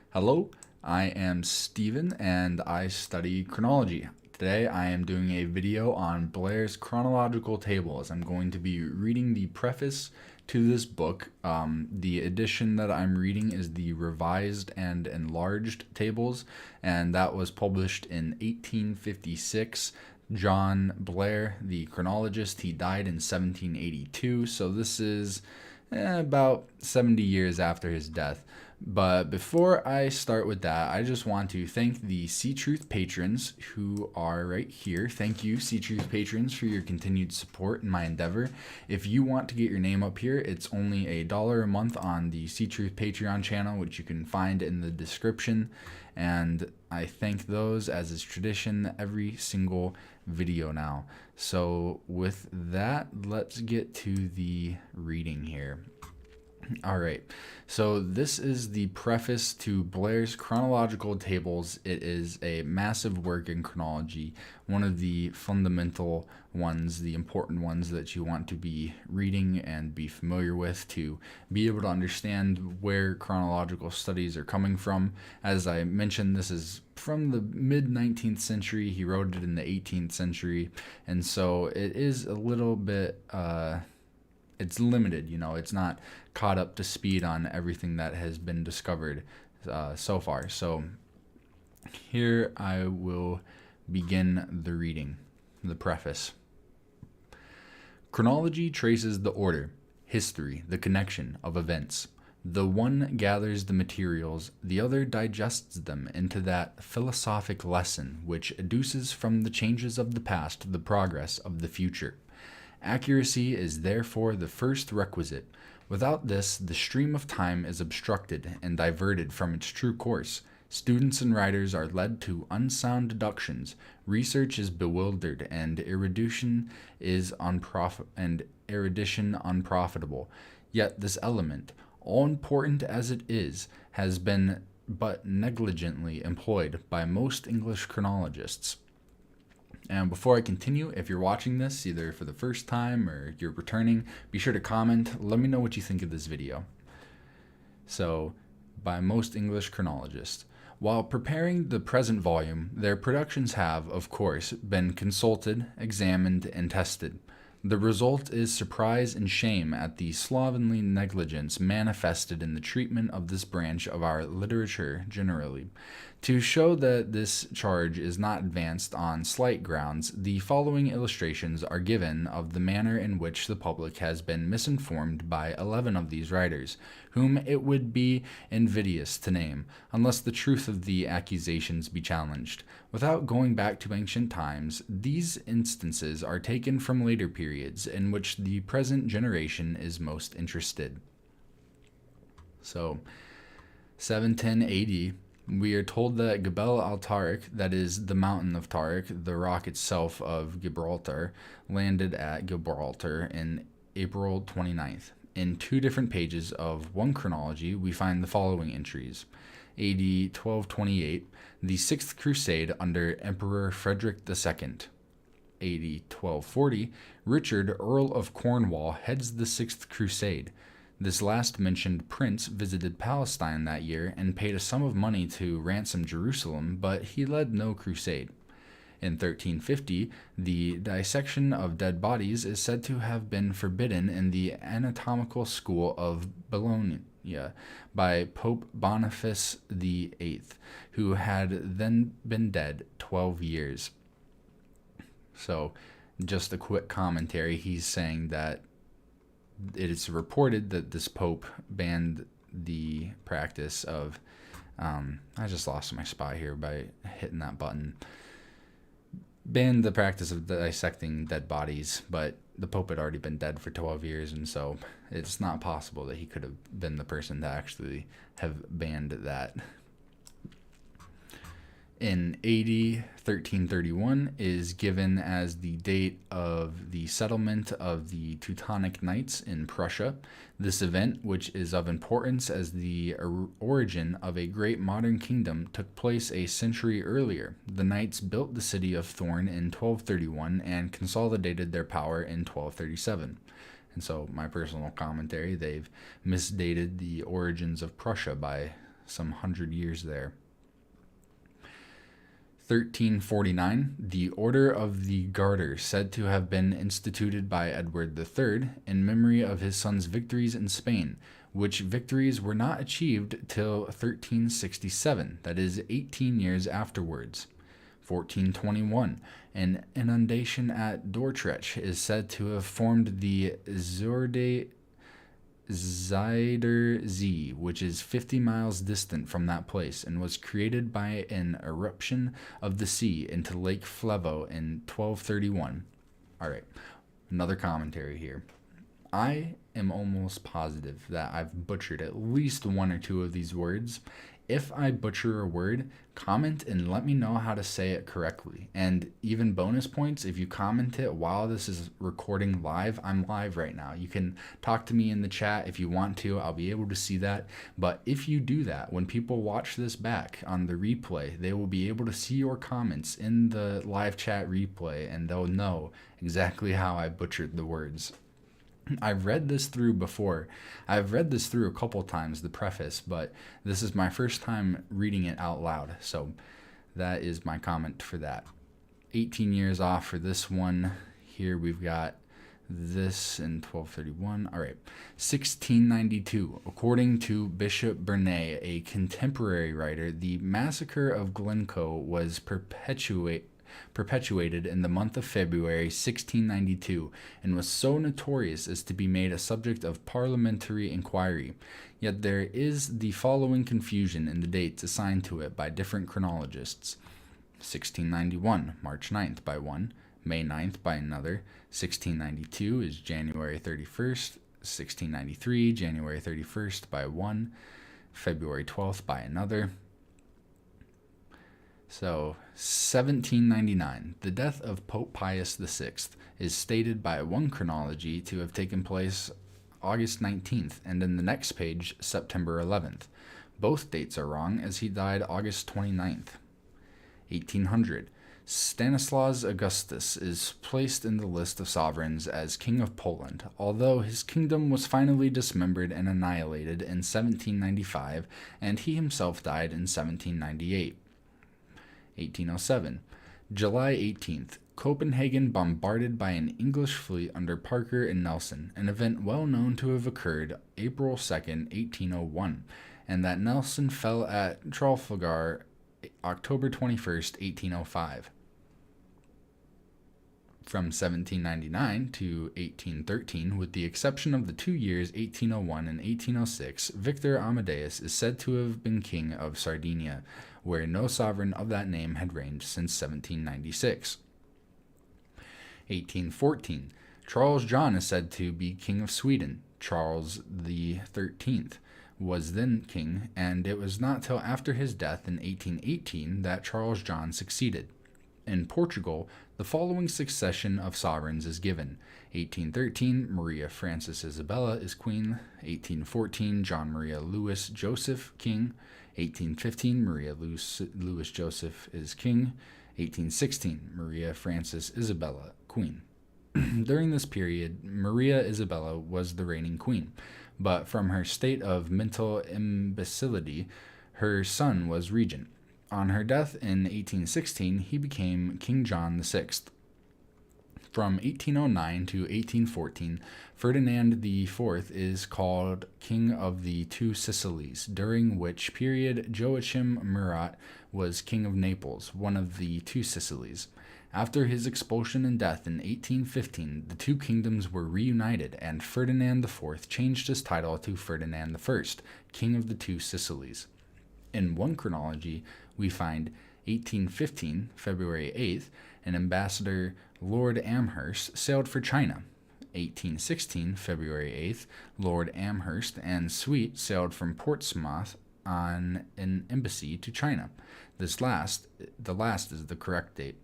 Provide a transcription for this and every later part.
Hello, I am Steven and I study chronology. Today I am doing a video on Blair's chronological tables. I'm going to be reading the preface to this book. The edition that I'm reading is the revised and enlarged tables, and that was published in 1856. John Blair, the chronologist, he died in 1782, so this is about 70 years after his death. But before I start with that, I just want to thank the Ctruth patrons who are right here. Thank you, Ctruth patrons, for your continued support in my endeavor. If you want to get your name up here, it's only $1 a month on the Ctruth Patreon channel, which you can find in the description. And I thank those, as is tradition, every single video now. So with that, let's get to the reading here. All right, so this is the preface to Blair's chronological tables. It is a massive work in chronology, one of the fundamental ones, the important ones that you want to be reading and be familiar with to be able to understand where chronological studies are coming from. As I mentioned, this is from the mid-19th century. He wrote it in the 18th century, and so it is a little bit it's limited, it's not caught up to speed on everything that has been discovered so far. So here I will begin the reading, the preface. Chronology traces the order, history, the connection of events. The one gathers the materials, the other digests them into that philosophic lesson which educes from the changes of the past the progress of the future. Accuracy is therefore the first requisite. Without this, the stream of time is obstructed and diverted from its true course. Students and writers are led to unsound deductions. Research is bewildered, and erudition unprofitable. Yet this element, all important as it is, has been but negligently employed by most English chronologists. And before I continue, if you're watching this either for the first time or you're returning, be sure to comment. Let me know what you think of this video. So, by most English chronologists. While preparing the present volume, their productions have, of course, been consulted, examined, and tested. The result is surprise and shame at the slovenly negligence manifested in the treatment of this branch of our literature generally. To show that this charge is not advanced on slight grounds, the following illustrations are given of the manner in which the public has been misinformed by 11 of these writers, whom it would be invidious to name, unless the truth of the accusations be challenged. Without going back to ancient times, these instances are taken from later periods in which the present generation is most interested. So, 710 AD. We are told that Gebel al-Tariq, that is the mountain of Tariq, the rock itself of Gibraltar, landed at Gibraltar in April 29th. In two different pages of one chronology, we find the following entries. AD 1228, the Sixth Crusade under Emperor Frederick II. AD 1240, Richard, Earl of Cornwall, heads the Sixth Crusade. This last mentioned prince visited Palestine that year and paid a sum of money to ransom Jerusalem, but he led no crusade. In 1350, the dissection of dead bodies is said to have been forbidden in the anatomical school of Bologna by Pope Boniface VIII, who had then been dead 12 years. So, just a quick commentary, he's saying that it is reported that this pope banned the practice of, I just lost my spot here by hitting that button, banned the practice of dissecting dead bodies, but the pope had already been dead for 12 years, and so it's not possible that he could have been the person to actually have banned that. In AD 1331 is given as the date of the settlement of the Teutonic Knights in Prussia. This event, which is of importance as the origin of a great modern kingdom, took place a century earlier. The Knights built the city of Thorn in 1231 and consolidated their power in 1237. And so, my personal commentary, they've misdated the origins of Prussia by some 100 years there. 1349, the Order of the Garter, said to have been instituted by Edward III in memory of his son's victories in Spain, which victories were not achieved till 1367, that is, 18 years afterwards. 1421, an inundation at Dordrecht is said to have formed the Zuiderzee, which is 50 miles distant from that place, and was created by an eruption of the sea into Lake Flevo in 1231. All right, another commentary here. I am almost positive that I've butchered at least one or two of these words. If I butcher a word, comment and let me know how to say it correctly. And even bonus points, if you comment it while this is recording live, I'm live right now. You can talk to me in the chat if you want to. I'll be able to see that. But if you do that, when people watch this back on the replay, they will be able to see your comments in the live chat replay, and they'll know exactly how I butchered the words. I've read this through before. I've read this through a couple times, the preface, but this is my first time reading it out loud. So that is my comment for that. 18 years off for this one. Here we've got this in 1231. All right. 1692. According to Bishop Burnet, a contemporary writer, the massacre of Glencoe was perpetuated in the month of February 1692 and was so notorious as to be made a subject of parliamentary inquiry. Yet there is the following confusion in the dates assigned to it by different chronologists. 1691, March 9th by one, May 9th by another. 1692 is January 31st, 1693, January 31st by one, February 12th by another. So, 1799, the death of Pope Pius VI is stated by one chronology to have taken place August 19th, and in the next page, September 11th. Both dates are wrong, as he died August 29th. 1800, Stanislaus Augustus is placed in the list of sovereigns as King of Poland, although his kingdom was finally dismembered and annihilated in 1795, and he himself died in 1798. 1807, July 18th, Copenhagen bombarded by an English fleet under Parker and Nelson, an event well known to have occurred April 2nd, 1801, and that Nelson fell at Trafalgar October 21st, 1805. From 1799 to 1813, with the exception of the 2 years 1801 and 1806, Victor Amadeus is said to have been king of Sardinia, where no sovereign of that name had reigned since 1796. 1814, Charles John is said to be king of Sweden. Charles the 13th was then king, and it was not till after his death in 1818 that Charles John succeeded. In Portugal, the following succession of sovereigns is given. 1813, Maria Frances Isabella is queen. 1814, John Maria Louis Joseph, king. 1815, Maria Louis Joseph is king. 1816, Maria Frances Isabella, queen. During this period, Maria Isabella was the reigning queen, but from her state of mental imbecility, her son was regent. On her death in 1816, he became King John VI. From 1809 to 1814, Ferdinand IV is called King of the Two Sicilies, during which period Joachim Murat was King of Naples, one of the Two Sicilies. After his expulsion and death in 1815, the two kingdoms were reunited, and Ferdinand IV changed his title to Ferdinand I, King of the Two Sicilies. In one chronology, we find 1815, February 8th, an ambassador, Lord Amherst, sailed for China. 1816, February 8th, Lord Amherst and suite sailed from Portsmouth on an embassy to China. The last is the correct date.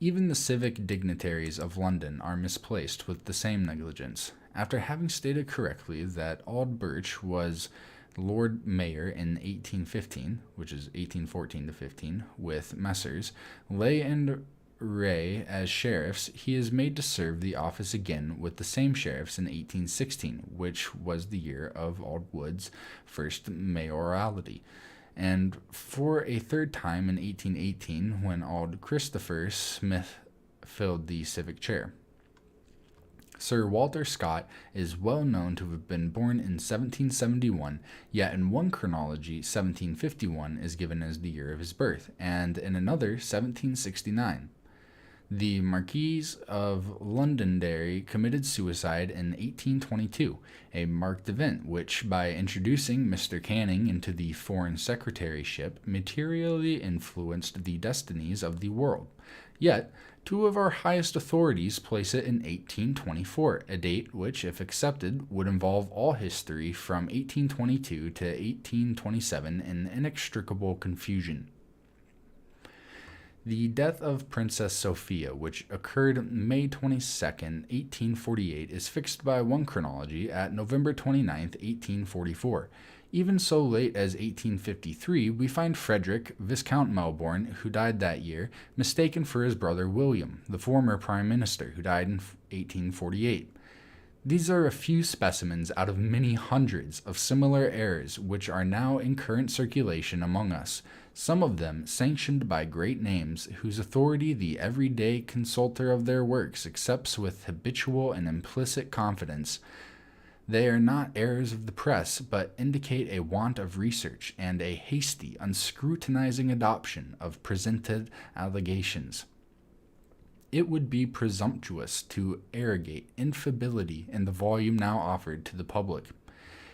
Even the civic dignitaries of London are misplaced with the same negligence. After having stated correctly that Auld Birch was Lord Mayor in 1815, which is 1814 to 15, with Messrs. Ley and Ray as sheriffs, he is made to serve the office again with the same sheriffs in 1816, which was the year of Auld Wood's first mayoralty, and for a third time in 1818 when Auld Christopher Smith filled the civic chair. Sir Walter Scott is well known to have been born in 1771, yet in one chronology 1751 is given as the year of his birth, and in another 1769. The Marquis of Londonderry committed suicide in 1822, a marked event which, by introducing Mr. Canning into the Foreign Secretaryship, materially influenced the destinies of the world. Yet, two of our highest authorities place it in 1824, a date which, if accepted, would involve all history from 1822 to 1827 in inextricable confusion. The death of Princess Sophia, which occurred May 22, 1848, is fixed by one chronology at November 29, 1844. Even so late as 1853, we find Frederick, Viscount Melbourne, who died that year, mistaken for his brother William, the former Prime Minister, who died in 1848. These are a few specimens out of many hundreds of similar errors which are now in current circulation among us, some of them sanctioned by great names, whose authority the everyday consulter of their works accepts with habitual and implicit confidence. They are not errors of the press, but indicate a want of research and a hasty, unscrutinizing adoption of presented allegations. It would be presumptuous to arrogate infallibility in the volume now offered to the public.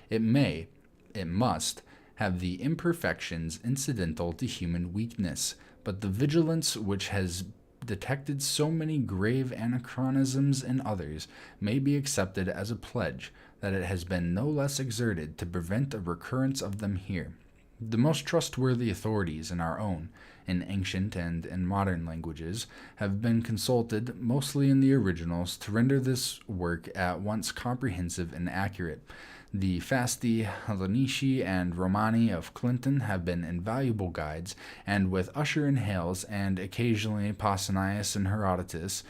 It must, have the imperfections incidental to human weakness, but the vigilance which has detected so many grave anachronisms in others may be accepted as a pledge that it has been no less exerted to prevent a recurrence of them here. The most trustworthy authorities in our own, in ancient and in modern languages, have been consulted, mostly in the originals, to render this work at once comprehensive and accurate. The Fasti, Hellenici, and Romani of Clinton have been invaluable guides, and with Usher and Hales, and occasionally Pausanias and Herodotus,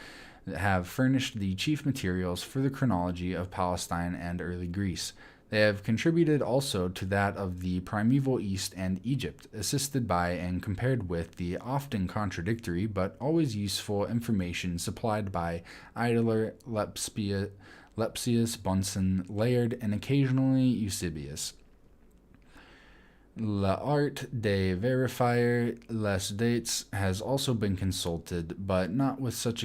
have furnished the chief materials for the chronology of Palestine and early Greece. They have contributed also to that of the primeval East and Egypt, assisted by and compared with the often contradictory but always useful information supplied by Idler, Lepsius, Bunsen, Layard, and occasionally Eusebius. L'Art de Verifier les Dates has also been consulted, but not with such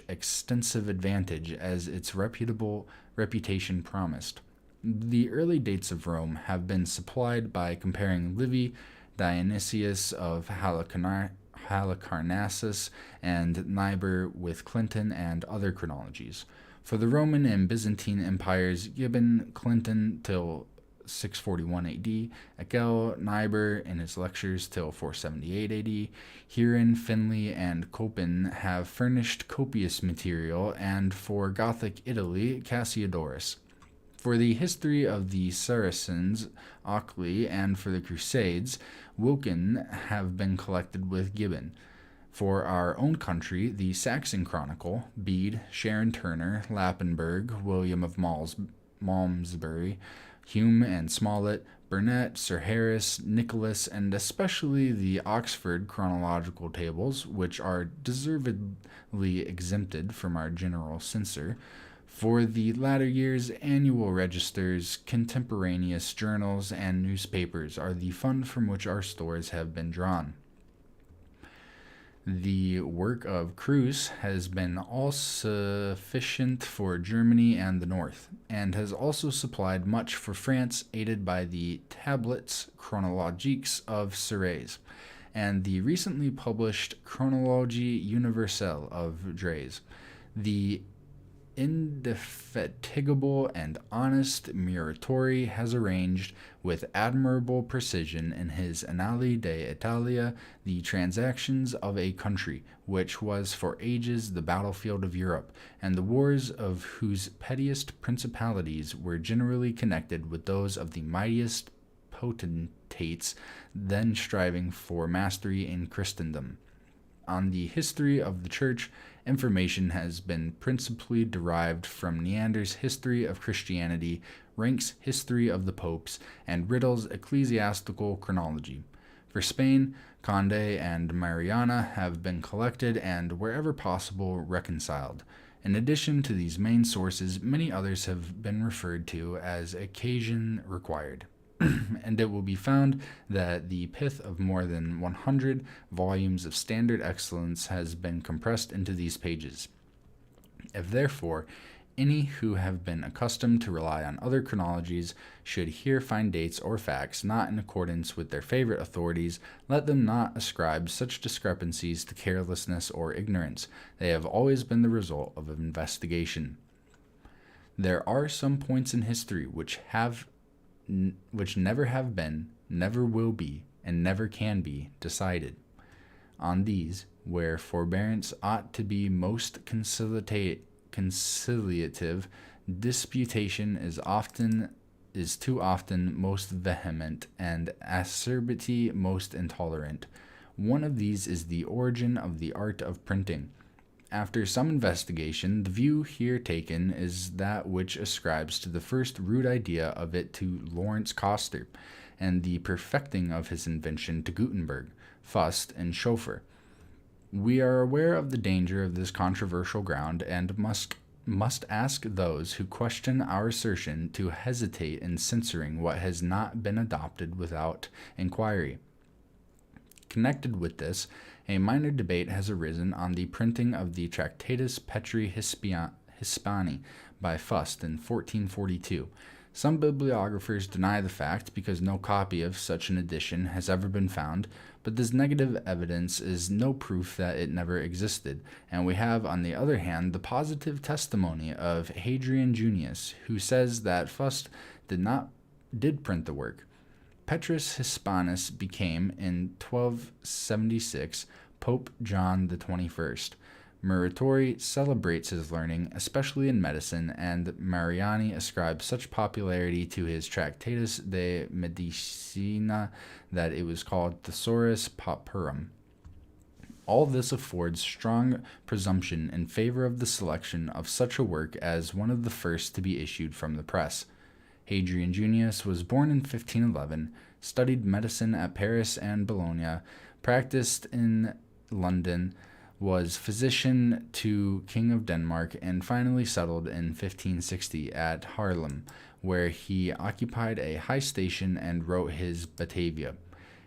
extensive advantage as its reputation promised. The early dates of Rome have been supplied by comparing Livy, Dionysius of Halicarnassus, and Niebuhr with Clinton and other chronologies. For the Roman and Byzantine empires, Gibbon, Clinton till 641 AD, Eckel, Niebuhr in his lectures till 478 AD, Heron, Finley, and Copin have furnished copious material, and for Gothic Italy, Cassiodorus. For the history of the Saracens, Ockley, and for the Crusades, Wilkin have been collected with Gibbon. For our own country, the Saxon Chronicle, Bede, Sharon Turner, Lappenberg, William of Malmesbury, Hume and Smollett, Burnet, Sir Harris, Nicholas, and especially the Oxford chronological tables, which are deservedly exempted from our general censor. For the latter years, annual registers, contemporaneous journals, and newspapers are the fund from which our stores have been drawn. The work of Ctruth has been all sufficient for Germany and the North, and has also supplied much for France, aided by the tablets Chronologiques of Serres, and the recently published Chronologie Universelle of Dres. The indefatigable and honest Muratori has arranged with admirable precision in his Annali d'Italia the transactions of a country which was for ages the battlefield of Europe, and the wars of whose pettiest principalities were generally connected with those of the mightiest potentates then striving for mastery in Christendom. On the history of the Church, information has been principally derived from Neander's History of Christianity, Ranke's History of the Popes, and Riddle's Ecclesiastical Chronology. For Spain, Conde and Mariana have been collected and, wherever possible, reconciled. In addition to these main sources, many others have been referred to as occasion required. And it will be found that the pith of more than 100 volumes of standard excellence has been compressed into these pages. If therefore any who have been accustomed to rely on other chronologies should here find dates or facts not in accordance with their favorite authorities, let them not ascribe such discrepancies to carelessness or ignorance. They have always been the result of investigation. There are some points in history which never have been, never will be, and never can be decided. On these, where forbearance ought to be most conciliative, disputation is too often most vehement, and acerbity most intolerant. One of these is the origin of the art of printing. After some investigation, the view here taken is that which ascribes to the first rude idea of it to Lawrence Coster, and the perfecting of his invention to Gutenberg, Fust, and Schoeffer. We are aware of the danger of this controversial ground, and must ask those who question our assertion to hesitate in censoring what has not been adopted without inquiry. Connected with this, a minor debate has arisen on the printing of the Tractatus Petri Hispani by Fust in 1442. Some bibliographers deny the fact because no copy of such an edition has ever been found, but this negative evidence is no proof that it never existed, and we have, on the other hand, the positive testimony of Hadrian Junius, who says that Fust did print the work. Petrus Hispanus became, in 1276, Pope John the 21st. Muratori celebrates his learning, especially in medicine, and Mariani ascribes such popularity to his Tractatus de Medicina that it was called Thesaurus Pauperum. All this affords strong presumption in favor of the selection of such a work as one of the first to be issued from the press. Hadrian Junius was born in 1511, studied medicine at Paris and Bologna, practiced in London, was physician to King of Denmark, and finally settled in 1560 at Haarlem, where he occupied a high station and wrote his Batavia.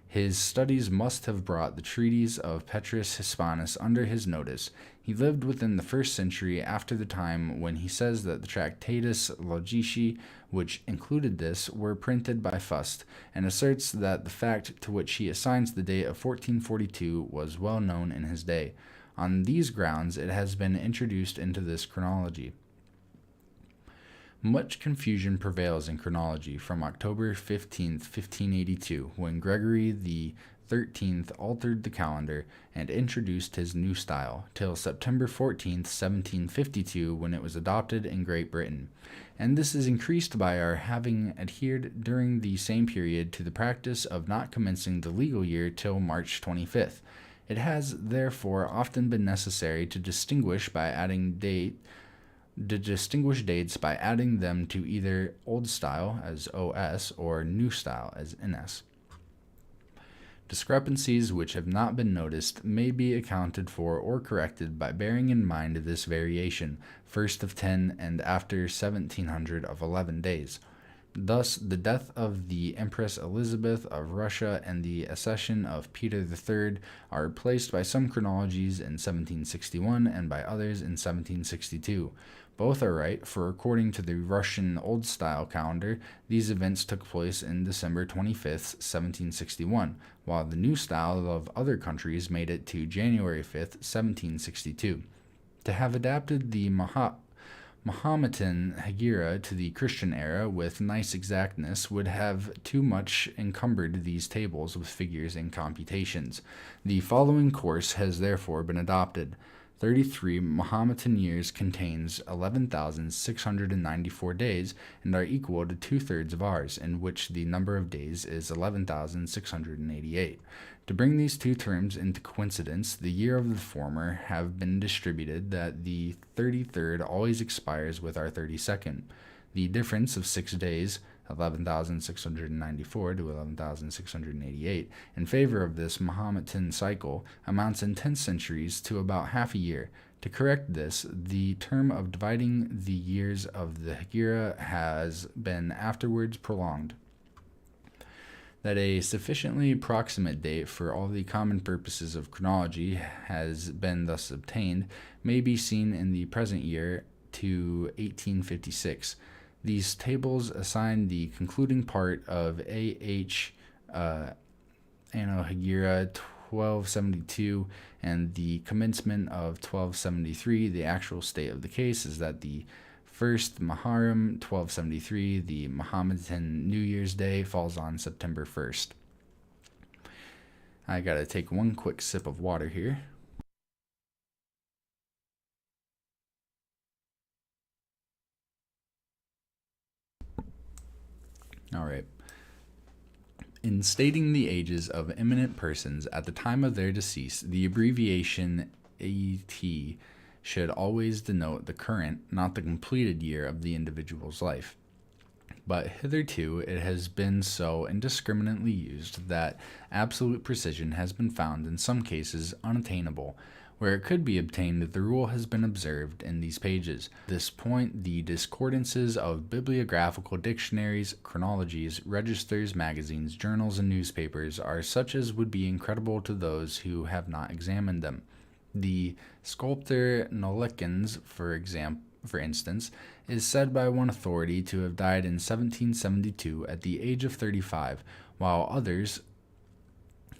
His studies must have brought the treatise of Petrus Hispanus under his notice. He lived within the 1st century after the time when he says that the Tractatus Logici, which included this, were printed by Fust, and asserts that the fact to which he assigns the date of 1442 was well known in his day. On these grounds, it has been introduced into this chronology. Much confusion prevails in chronology from October 15, 1582, when Gregory the 13th altered the calendar and introduced his new style, till September 14, 1752, when it was adopted in Great Britain. And this is increased by our having adhered during the same period to the practice of not commencing the legal year till March 25th. It has, therefore, often been necessary to distinguish dates by adding them to either Old Style as OS or New Style as NS. Discrepancies which have not been noticed may be accounted for or corrected by bearing in mind this variation, first of 10 and after 1700 of 11 days. Thus, the death of the Empress Elizabeth of Russia and the accession of Peter III are replaced by some chronologies in 1761 and by others in 1762. Both are right, for according to the Russian Old Style calendar, these events took place in December 25th, 1761, while the New Style of other countries made it to January 5th, 1762. To have adapted the Mahometan Hegira to the Christian era with nice exactness would have too much encumbered these tables with figures and computations. The following course has therefore been adopted. 33 Mahometan years contains 11,694 days and are equal to two-thirds of ours, in which the number of days is 11,688. To bring these two terms into coincidence, the year of the former have been distributed that the 33rd always expires with our 32nd. The difference of 6 days, 11,694 to 11,688, in favor of this Mahometan cycle amounts in 10 centuries to about half a year. To correct this, the term of dividing the years of the Hegira has been afterwards prolonged. That a sufficiently approximate date for all the common purposes of chronology has been thus obtained may be seen in the present year to 1856. These tables assign the concluding part of A.H. Anno Hegira 1272 and the commencement of 1273. The actual state of the case is that the first Muharram 1273, the Mohammedan New Year's Day, falls on September 1st. I gotta take one quick sip of water here. All right. In stating the ages of eminent persons at the time of their decease, the abbreviation AT should always denote the current, not the completed year of the individual's life. But hitherto it has been so indiscriminately used that absolute precision has been found in some cases unattainable. Where it could be obtained, the rule has been observed in these pages. At this point, the discordances of bibliographical dictionaries, chronologies, registers, magazines, journals, and newspapers are such as would be incredible to those who have not examined them. The sculptor Nollekens, for instance, is said by one authority to have died in 1772 at the age of 35, while others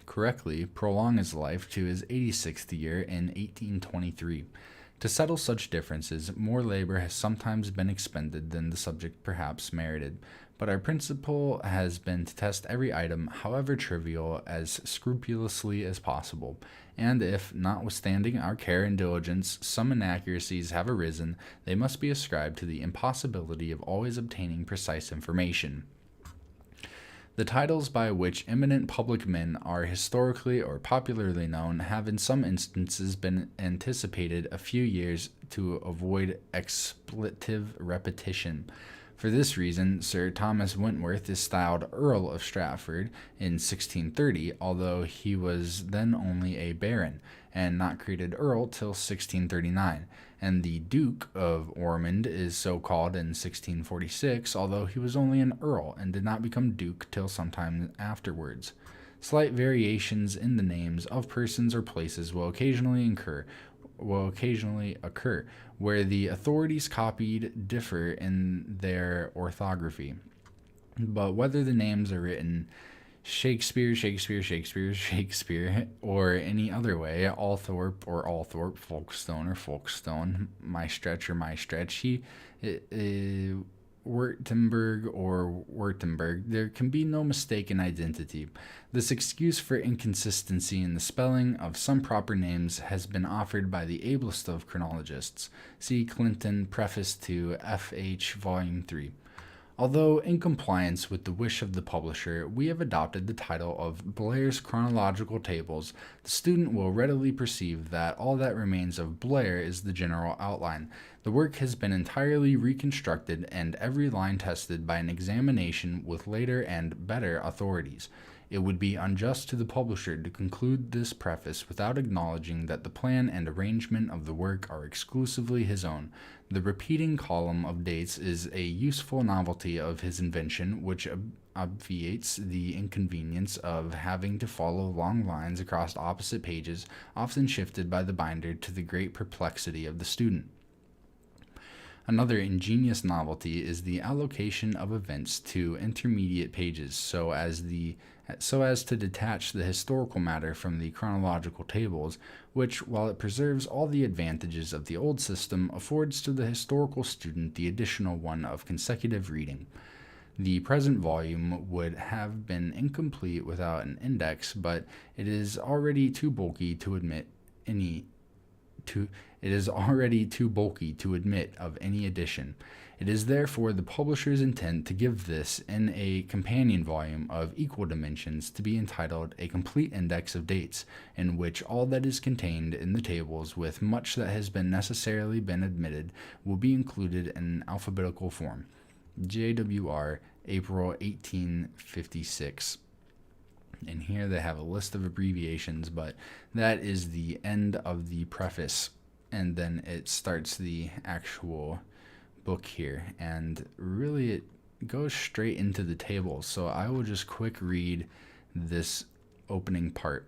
correctly prolong his life to his 86th year in 1823. To settle such differences, more labor has sometimes been expended than the subject perhaps merited, but our principle has been to test every item, however trivial, as scrupulously as possible, and if, notwithstanding our care and diligence, some inaccuracies have arisen, they must be ascribed to the impossibility of always obtaining precise information. The titles by which eminent public men are historically or popularly known have in some instances been anticipated a few years to avoid expletive repetition. For this reason, Sir Thomas Wentworth is styled Earl of Stratford in 1630, although he was then only a baron, and not created Earl till 1639, and the Duke of Ormond is so called in 1646, although he was only an Earl, and did not become Duke till some time afterwards. Slight variations in the names of persons or places will occasionally occur, where the authorities copied differ in their orthography. But whether the names are written Shakespeare, or any other way, Althorpe or Althorpe, Folkestone or Folkestone, my stretch or my stretchy, Württemberg or Württemberg, there can be no mistake in identity. This excuse for inconsistency in the spelling of some proper names has been offered by the ablest of chronologists. See Clinton, Preface to F.H. Volume 3. Although in compliance with the wish of the publisher, we have adopted the title of Blair's Chronological Tables, the student will readily perceive that all that remains of Blair is the general outline. The work has been entirely reconstructed and every line tested by an examination with later and better authorities. It would be unjust to the publisher to conclude this preface without acknowledging that the plan and arrangement of the work are exclusively his own. The repeating column of dates is a useful novelty of his invention, which obviates the inconvenience of having to follow long lines across opposite pages, often shifted by the binder to the great perplexity of the student. Another ingenious novelty is the allocation of events to intermediate pages so as to detach the historical matter from the chronological tables, which, while it preserves all the advantages of the old system, affords to the historical student the additional one of consecutive reading. The present volume would have been incomplete without an index, but it is already too bulky to admit of any addition. It is therefore the publisher's intent to give this in a companion volume of equal dimensions to be entitled A Complete Index of Dates, in which all that is contained in the tables, with much that has been necessarily been omitted, will be included in alphabetical form. JWR, April 1856. And here they have a list of abbreviations, but that is the end of the preface. And then it starts the actual book here. And really, it goes straight into the tables. So I will just quick read this opening part.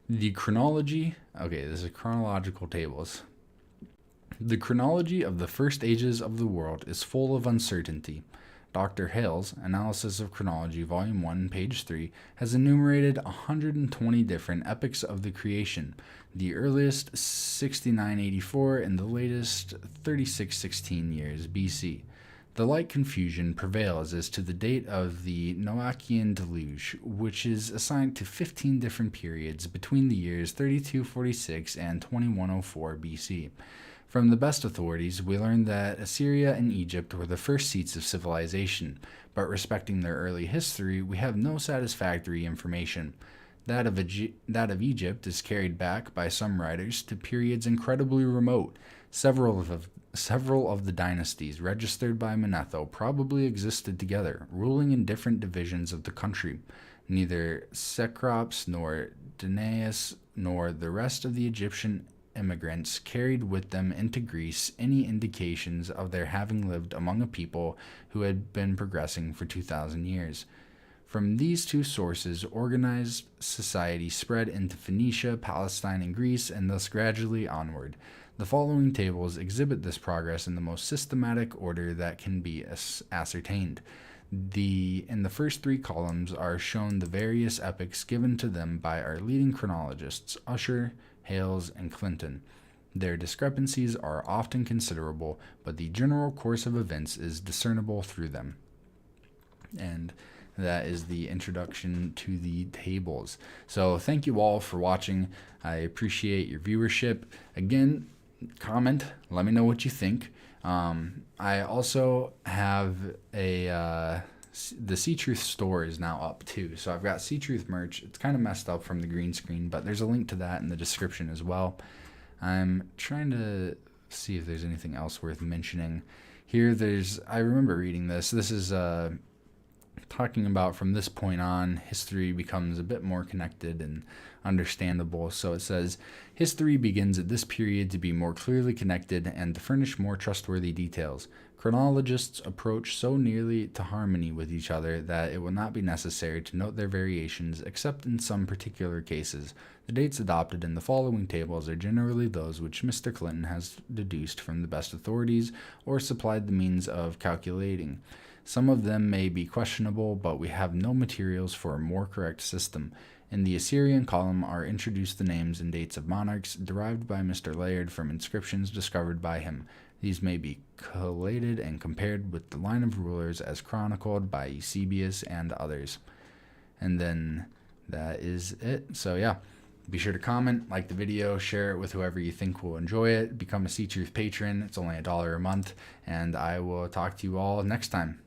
The chronology, okay, this is chronological tables. The chronology of the first ages of the world is full of uncertainty. Dr. Hale's Analysis of Chronology, Volume 1, page 3, has enumerated 120 different epochs of the creation, the earliest 6984 and the latest 3616 years BC. The like confusion prevails as to the date of the Noachian deluge, which is assigned to 15 different periods between the years 3246 and 2104 BC. From the best authorities, we learn that Assyria and Egypt were the first seats of civilization, but respecting their early history, we have no satisfactory information. That of Egypt is carried back by some writers to periods incredibly remote. Several of the dynasties registered by Manetho probably existed together, ruling in different divisions of the country. Neither Cecrops nor Danaus nor the rest of the Egyptian immigrants carried with them into Greece any indications of their having lived among a people who had been progressing for 2,000 years. From these two sources, organized society spread into Phoenicia, Palestine, and Greece, and thus gradually onward. The following tables exhibit this progress in the most systematic order that can be ascertained. In the first three columns are shown the various epochs given to them by our leading chronologists, Usher, Hales, and Clinton. Their discrepancies are often considerable, but the general course of events is discernible through them. And that is the introduction to the tables. So thank you all for watching. I appreciate your viewership. Again, comment, let me know what you think. I also have the Ctruth store is now up too. So I've got Ctruth merch. It's kind of messed up from the green screen, but there's a link to that in the description as well. I'm trying to see if there's anything else worth mentioning. Here I remember reading this. This is talking about from this point on, history becomes a bit more connected and understandable. So it says, history begins at this period to be more clearly connected and to furnish more trustworthy details. Chronologists approach so nearly to harmony with each other that it will not be necessary to note their variations except in some particular cases. The dates adopted in the following tables are generally those which Mr. Clinton has deduced from the best authorities or supplied the means of calculating. Some of them may be questionable, but we have no materials for a more correct system. In the Assyrian column are introduced the names and dates of monarchs derived by Mr. Laird from inscriptions discovered by him. These may be collated and compared with the line of rulers as chronicled by Eusebius and others. And then that is it. So yeah, be sure to comment, like the video, share it with whoever you think will enjoy it, become a Ctruth patron. It's only $1 a month, and I will talk to you all next time.